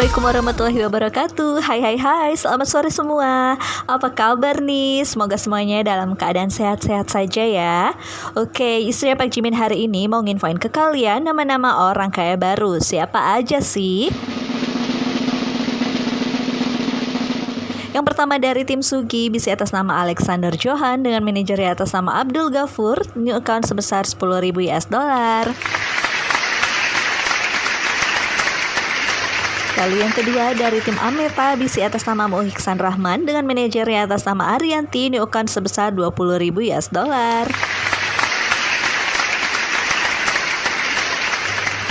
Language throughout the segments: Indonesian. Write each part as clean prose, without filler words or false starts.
Assalamualaikum warahmatullahi wabarakatuh. Hai, selamat sore semua. Apa kabar nih? Semoga semuanya dalam keadaan sehat-sehat saja ya. Oke, istrinya Pak Jimin hari ini mau nginfoin ke kalian nama-nama orang kaya baru. Siapa aja sih? Yang pertama dari tim Sugi, bisi atas nama Alexander Johan dengan manajernya atas nama Abdul Ghafur, new account sebesar 10.000 US dollar. Lalu yang kedua dari tim Ameta, bisi atas nama Muhiksan Rahman dengan manajernya atas nama Arianti, new account sebesar 20.000 US dollar.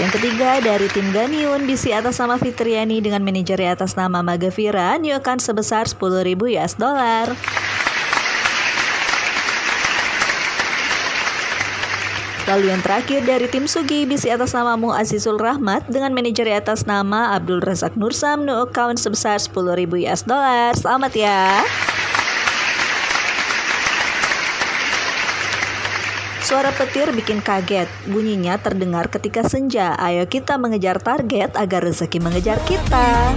Yang ketiga dari tim Ganiun, bisi atas nama Fitriani dengan manajernya atas nama Magavira, new account sebesar 10.000 US dollar. Lalu yang terakhir dari tim Sugi, bisi atas nama Muazzizul Rahmat dengan manajer atas nama Abdul Razak Nursam, new account sebesar 10.000 US dollar. Selamat ya. Suara petir bikin kaget, bunyinya terdengar ketika senja. Ayo kita mengejar target agar rezeki mengejar kita.